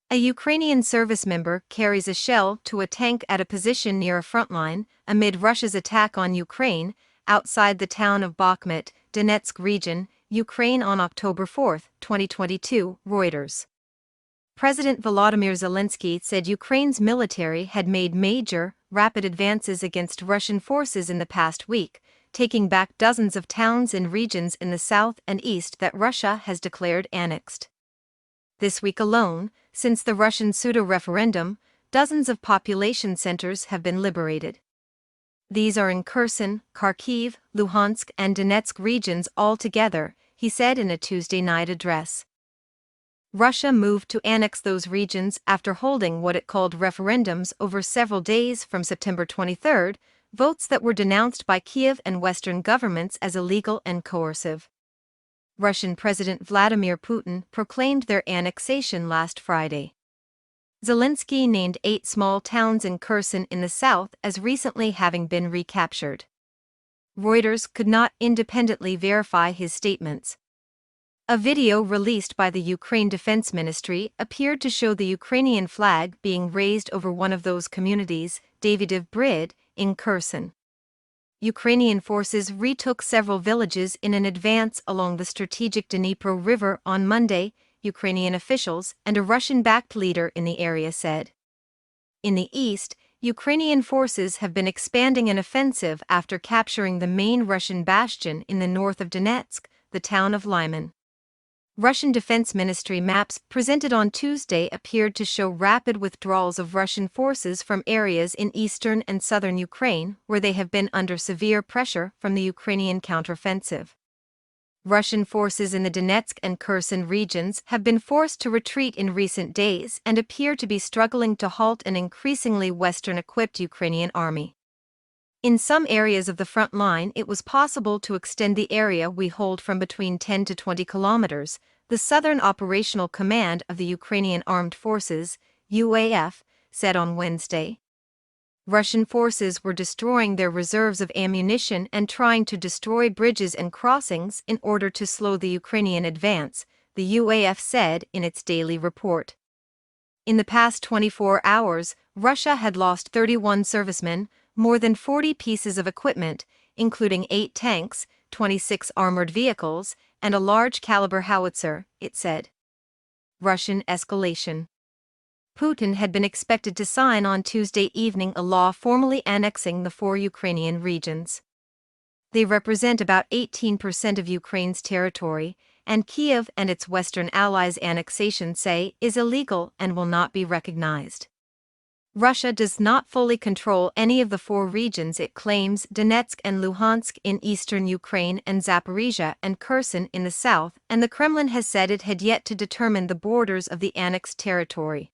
A Ukrainian service member carries a shell to a tank at a position near a front line amid Russia's attack on Ukraine outside the town of Bakhmut, Donetsk region, Ukraine on October 4, 2022, Reuters. President Volodymyr Zelensky said Ukraine's military had made major, rapid advances against Russian forces in the past week, taking back dozens of towns and regions in the south and east that Russia has declared annexed. This week alone, since the Russian pseudo-referendum, dozens of population centers have been liberated. These are in Kherson, Kharkiv, Luhansk and Donetsk regions altogether, he said in a Tuesday night address. Russia moved to annex those regions after holding what it called referendums over several days from September 23, votes that were denounced by Kyiv and Western governments as illegal and coercive. Russian President Vladimir Putin proclaimed their annexation last Friday. Zelensky named 8 small towns in Kherson in the south as recently having been recaptured. Reuters could not independently verify his statements. A video released by the Ukraine Defense Ministry appeared to show the Ukrainian flag being raised over one of those communities, Davidiv Brid, in Kherson. Ukrainian forces retook several villages in an advance along the strategic Dnipro River on Monday, Ukrainian officials and a Russian-backed leader in the area said. In the east, Ukrainian forces have been expanding an offensive after capturing the main Russian bastion in the north of Donetsk, the town of Lyman. Russian Defense Ministry maps presented on Tuesday appeared to show rapid withdrawals of Russian forces from areas in eastern and southern Ukraine where they have been under severe pressure from the Ukrainian counteroffensive. Russian forces in the Donetsk and Kherson regions have been forced to retreat in recent days and appear to be struggling to halt an increasingly Western-equipped Ukrainian army. In some areas of the front line it was possible to extend the area we hold from between 10 to 20 kilometers, the Southern Operational Command of the Ukrainian Armed Forces, UAF, said on Wednesday. Russian forces were destroying their reserves of ammunition and trying to destroy bridges and crossings in order to slow the Ukrainian advance, the UAF said in its daily report. In the past 24 hours, Russia had lost 31 servicemen, more than 40 pieces of equipment, including 8 tanks, 26 armored vehicles, and a large-caliber howitzer, it said. Russian escalation. Putin had been expected to sign on Tuesday evening a law formally annexing the 4 Ukrainian regions. They represent about 18% of Ukraine's territory, and Kyiv and its Western allies' annexation say is illegal and will not be recognized. Russia does not fully control any of the 4 regions it claims: Donetsk and Luhansk in eastern Ukraine and Zaporizhzhia and Kherson in the south, and the Kremlin has said it had yet to determine the borders of the annexed territory.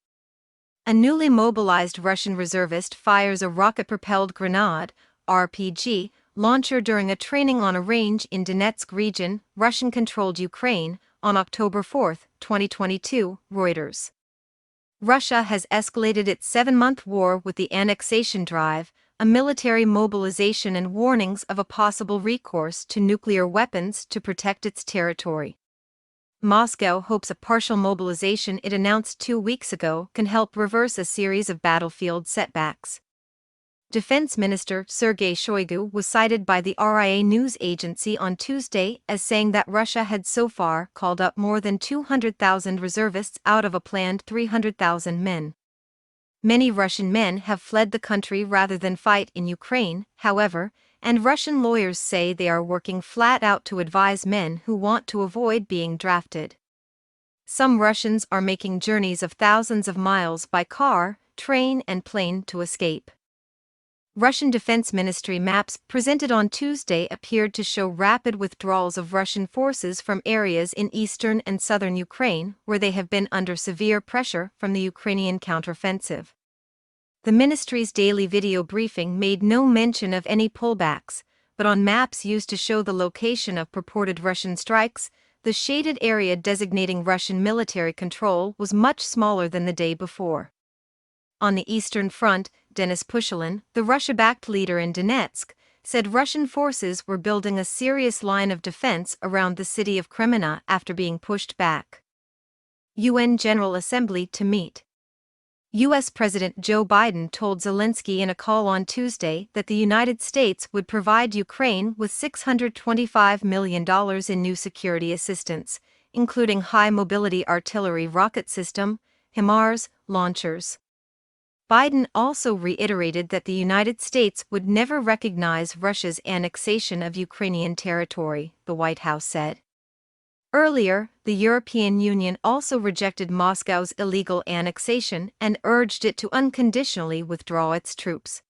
A newly mobilized Russian reservist fires a rocket-propelled grenade, RPG, launcher during a training on a range in Donetsk region, Russian-controlled Ukraine, on October 4, 2022, Reuters. Russia has escalated its 7-month war with the annexation drive, a military mobilization and warnings of a possible recourse to nuclear weapons to protect its territory. Moscow hopes a partial mobilization it announced 2 weeks ago can help reverse a series of battlefield setbacks. Defense Minister Sergei Shoigu was cited by the RIA news agency on Tuesday as saying that Russia had so far called up more than 200,000 reservists out of a planned 300,000 men. Many Russian men have fled the country rather than fight in Ukraine, however, and Russian lawyers say they are working flat out to advise men who want to avoid being drafted. Some Russians are making journeys of thousands of miles by car, train and plane to escape. Russian Defense Ministry maps presented on Tuesday appeared to show rapid withdrawals of Russian forces from areas in eastern and southern Ukraine where they have been under severe pressure from the Ukrainian counteroffensive. The ministry's daily video briefing made no mention of any pullbacks, but on maps used to show the location of purported Russian strikes, the shaded area designating Russian military control was much smaller than the day before. On the Eastern Front, Denis Pushilin, the Russia-backed leader in Donetsk, said Russian forces were building a serious line of defense around the city of Crimea after being pushed back. UN General Assembly to meet. U.S. President Joe Biden told Zelensky in a call on Tuesday that the United States would provide Ukraine with $625 million in new security assistance, including high-mobility artillery rocket system, HIMARS, launchers. Biden also reiterated that the United States would never recognize Russia's annexation of Ukrainian territory, the White House said. Earlier, the European Union also rejected Moscow's illegal annexation and urged it to unconditionally withdraw its troops.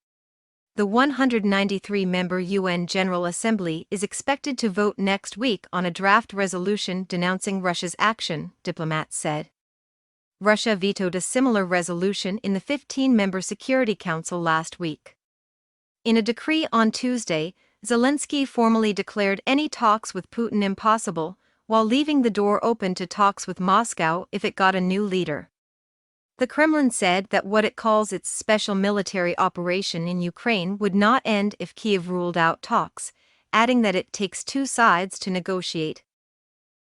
The 193-member UN General Assembly is expected to vote next week on a draft resolution denouncing Russia's action, diplomats said. Russia vetoed a similar resolution in the 15-member Security Council last week. In a decree on Tuesday, Zelensky formally declared any talks with Putin impossible, while leaving the door open to talks with Moscow if it got a new leader. The Kremlin said that what it calls its special military operation in Ukraine would not end if Kyiv ruled out talks, adding that it takes two sides to negotiate.